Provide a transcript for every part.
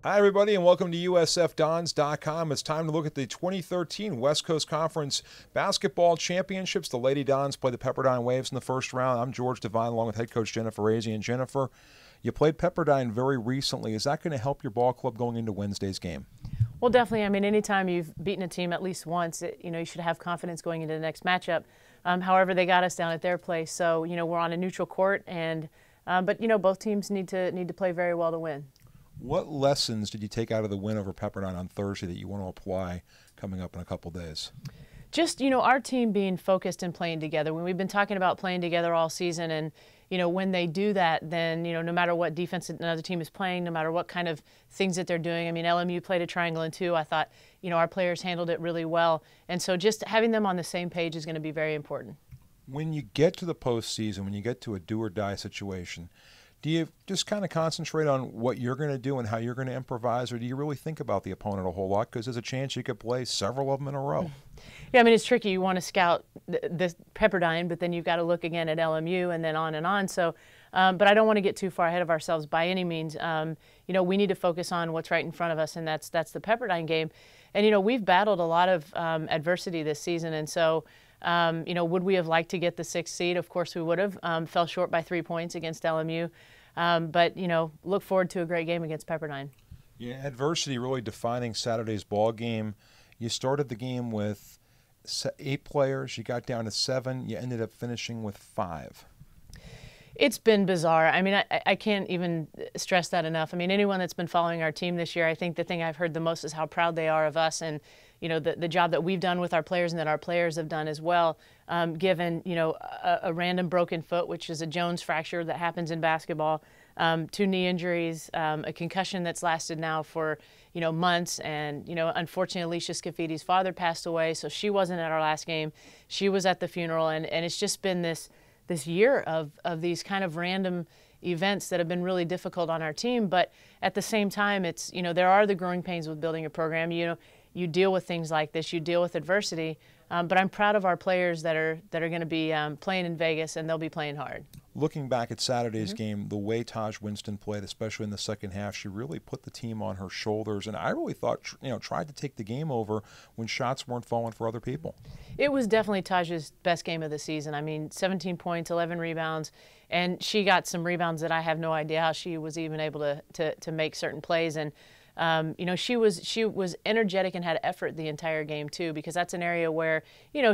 Hi, everybody, and welcome to USFDons.com. It's time to look at the 2013 West Coast Conference Basketball Championships. The Lady Dons play the Pepperdine Waves in the first round. I'm George Devine, along with head coach Jennifer Azzi. And Jennifer, you played Pepperdine very recently. Is that going to help your ball club going into Wednesday's game? Well, definitely. I mean, anytime you've beaten a team at least once, you should have confidence going into the next matchup. However, they got us down at their place, so we're on a neutral court, and but both teams need to play very well to win. What lessons did you take out of the win over Pepperdine on Thursday that you want to apply coming up in a couple days? Just, our team being focused and playing together. When we've been talking about playing together all season, and, when they do that, then, no matter what defense another team is playing, no matter what kind of things that they're doing. I mean, LMU played a triangle in two. I thought, our players handled it really well. And so just having them on the same page is going to be very important. When you get to the postseason, when you get to a do-or-die situation, do you just kind of concentrate on what you're going to do and how you're going to improvise, or do you really think about the opponent a whole lot? Because there's a chance you could play several of them in a row. Yeah, I mean, it's tricky. You want to scout the Pepperdine, but then you've got to look again at LMU and then on and on. So, but I don't want to get too far ahead of ourselves by any means. We need to focus on what's right in front of us, and that's the Pepperdine game. And, we've battled a lot of adversity this season, and so would we have liked to get the 6th seed? Of course we would have. Fell short by 3 points against LMU. But, look forward to a great game against Pepperdine. Yeah, adversity really defining Saturday's ball game. You started the game with 8 players. You got down to 7. You ended up finishing with 5. It's been bizarre. I mean, I can't even stress that enough. I mean, anyone that's been following our team this year, I think the thing I've heard the most is how proud they are of us and, the job that we've done with our players and that our players have done as well, given, a random broken foot, which is a Jones fracture that happens in basketball, 2 knee injuries, a concussion that's lasted now for, months. And, unfortunately, Alicia Scaffidi's father passed away, so she wasn't at our last game. She was at the funeral, and it's just been this year of these kind of random events that have been really difficult on our team. But at the same time, it's, there are the growing pains with building a program. You deal with things like this, you deal with adversity. But I'm proud of our players that are going to be playing in Vegas, and they'll be playing hard. Looking back at Saturday's game, the way Taj Winston played, especially in the second half, she really put the team on her shoulders. And I really thought, tried to take the game over when shots weren't falling for other people. It was definitely Taj's best game of the season. I mean, 17 points, 11 rebounds, and she got some rebounds that I have no idea how she was even able to make certain plays. And she was energetic and had effort the entire game too, because that's an area where,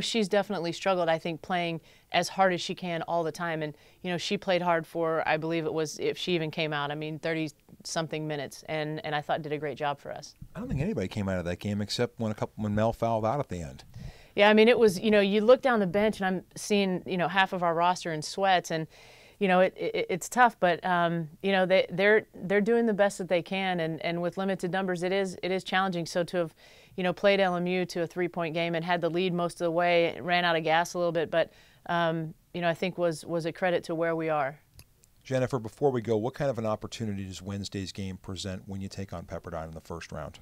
she's definitely struggled, I think, playing as hard as she can all the time. And, she played hard for, I believe it was, if she even came out, 30-something minutes, and I thought did a great job for us. I don't think anybody came out of that game except when Mel fouled out at the end. Yeah, I mean, it was, you look down the bench and I'm seeing, half of our roster in sweats, and it's tough, but they're doing the best that they can, and with limited numbers, it is challenging. So to have played LMU to a 3-point game and had the lead most of the way, ran out of gas a little bit, but I think was a credit to where we are. Jennifer, before we go, what kind of an opportunity does Wednesday's game present when you take on Pepperdine in the first round?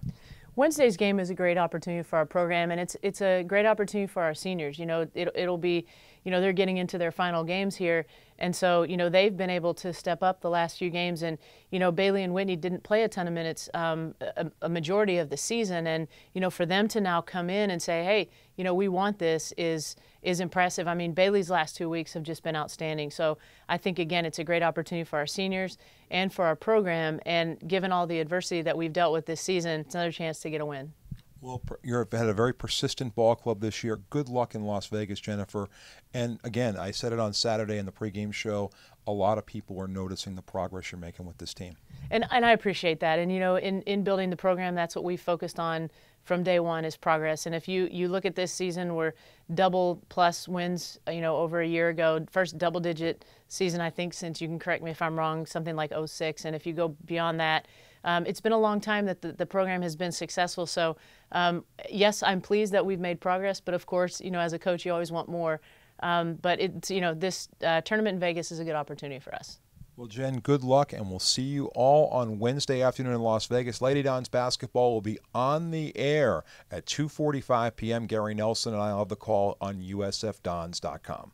Wednesday's game is a great opportunity for our program, and it's a great opportunity for our seniors. It'll be, they're getting into their final games here, and so, they've been able to step up the last few games, and, Bailey and Whitney didn't play a ton of minutes a majority of the season, and, for them to now come in and say, hey, we want this is impressive. I mean, Bailey's last 2 weeks have just been outstanding. So I think, again, it's a great opportunity for our seniors and for our program, and given all the adversity that we've dealt with this season, it's another chance to get a win. Well, you've had a very persistent ball club this year. Good luck in Las Vegas, Jennifer. And again, I said it on Saturday in the pregame show, a lot of people are noticing the progress you're making with this team. And I appreciate that. And, in building the program, that's what we focused on from day one, is progress. And if you look at this season, we're double-plus wins, over a year ago. First double-digit season, I think, since, you can correct me if I'm wrong, something like '06. And if you go beyond that, it's been a long time that the program has been successful. So, yes, I'm pleased that we've made progress. But, of course, as a coach, you always want more. But it's, this tournament in Vegas is a good opportunity for us. Well, Jen, good luck, and we'll see you all on Wednesday afternoon in Las Vegas. Lady Dons basketball will be on the air at 2:45 p.m. Gary Nelson and I will have the call on USFDons.com.